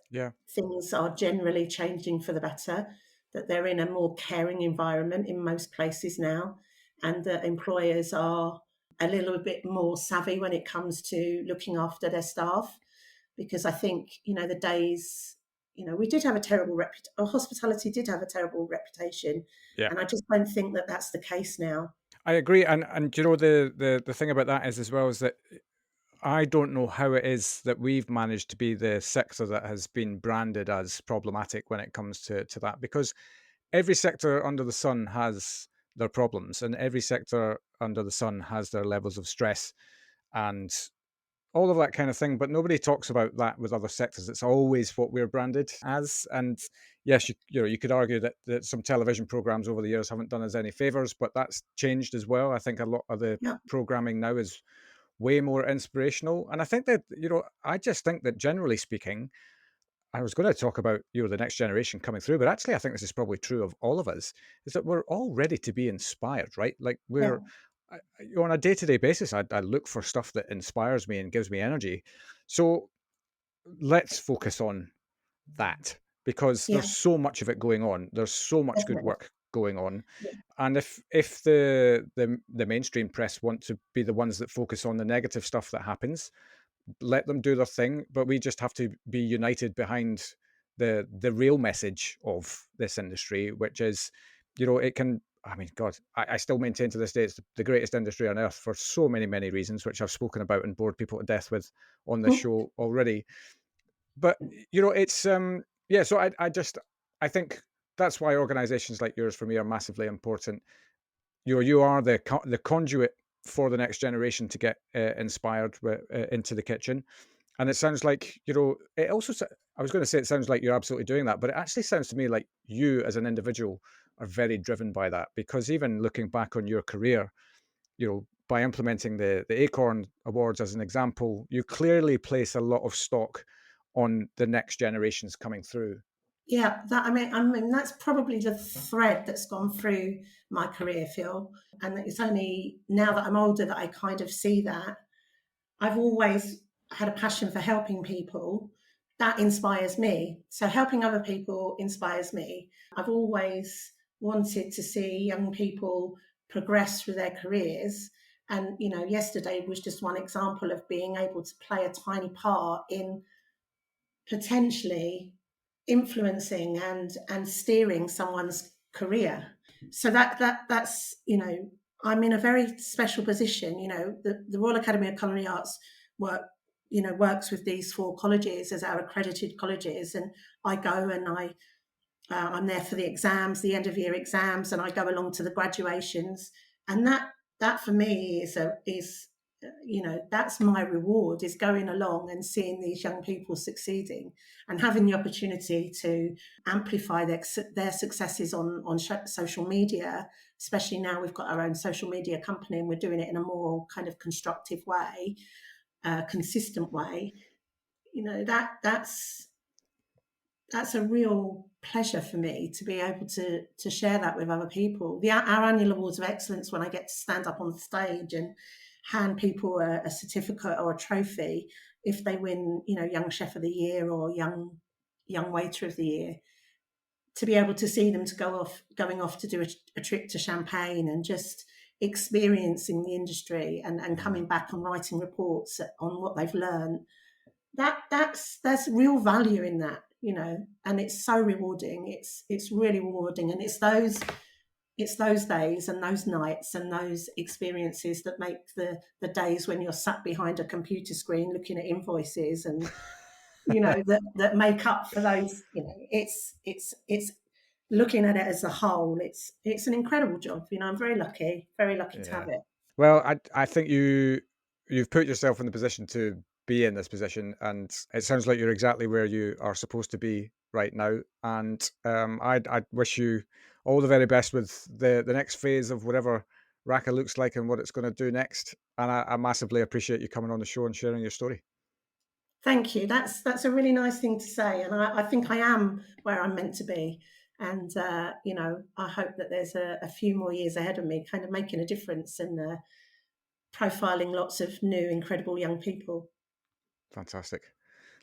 things are generally changing for the better, that they're in a more caring environment in most places now, and that employers are a little bit more savvy when it comes to looking after their staff. Because I think, the days, we did have a terrible reputation, hospitality did have a terrible reputation. Yeah. And I just don't think that that's the case now. I agree. And the thing about that is as well is that I don't know how it is that we've managed to be the sector that has been branded as problematic when it comes to that, because every sector under the sun has their problems, and every sector under the sun has their levels of stress and all of that kind of thing. But nobody talks about that with other sectors. It's always what we're branded as. And yes, you could argue that some television programs over the years haven't done us any favors, but that's changed as well. I think a lot of the programming now is way more inspirational. And I think that, I just think that generally speaking, I was going to talk about, the next generation coming through, but actually I think this is probably true of all of us, is that we're all ready to be inspired, right? Like on a day-to-day basis, I look for stuff that inspires me and gives me energy. So let's focus on that, because there's so much of it going on. There's so much good work going on. Yeah. And if the mainstream press want to be the ones that focus on the negative stuff that happens, let them do their thing, but we just have to be united behind the real message of this industry, which is, it can, I mean, God, I still maintain to this day it's the greatest industry on earth for so many, many reasons, which I've spoken about and bored people to death with on this show already. But, it's, so I think that's why organizations like yours for me are massively important. You are the conduit for the next generation to get inspired into the kitchen. And it sounds like, it also, I was going to say it sounds like you're absolutely doing that, but it actually sounds to me like you as an individual are very driven by that, because even looking back on your career, by implementing the Acorn Awards as an example, you clearly place a lot of stock on the next generations coming through. Yeah, I mean, that's probably the thread that's gone through my career, Phil. And it's only now that I'm older that I kind of see that. I've always had a passion for helping people. That inspires me. So helping other people inspires me. I've always wanted to see young people progress through their careers. And, yesterday was just one example of being able to play a tiny part in potentially influencing and steering someone's career. So that's I'm in a very special position. The Royal Academy of Culinary Arts works with these 4 colleges as our accredited colleges, and I go and I'm there for the exams, the end of year exams, and I go along to the graduations, and that for me is that's my reward, is going along and seeing these young people succeeding and having the opportunity to amplify their successes on social media, especially now we've got our own social media company and we're doing it in a more kind of constructive way, consistent way. That's a real pleasure for me to be able to share that with other people. Our annual Awards of Excellence, when I get to stand up on the stage and hand people a certificate or a trophy if they win, Young Chef of the Year or Young Waiter of the Year, to be able to see them going off to do a trip to Champagne and just experiencing the industry and coming back and writing reports on what they've learned. There's real value in that, and it's so rewarding. It's really rewarding, and it's those days and those nights and those experiences that make the days when you're sat behind a computer screen looking at invoices and that make up for those. It's looking at it as a whole. It's an incredible job. I'm very lucky to have it. Well, I think you've put yourself in the position to be in this position, and it sounds like you're exactly where you are supposed to be right now. And I wish you all the very best with the next phase of whatever RACA looks like and what it's going to do next. And I massively appreciate you coming on the show and sharing your story. Thank you. That's a really nice thing to say, and I think I am where I'm meant to be. And I hope that there's a few more years ahead of me, kind of making a difference and profiling lots of new, incredible young people. Fantastic.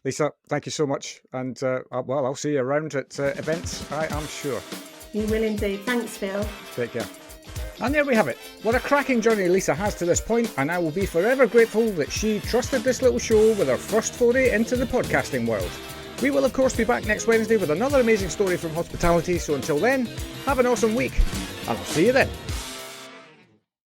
Lisa, thank you so much. And I'll see you around at events, I am sure. You will indeed. Thanks, Phil. Take care. And there we have it. What a cracking journey Lisa has to this point, and I will be forever grateful that she trusted this little show with her first foray into the podcasting world. We will of course be back next Wednesday with another amazing story from hospitality, so until then, have an awesome week, and I'll see you then.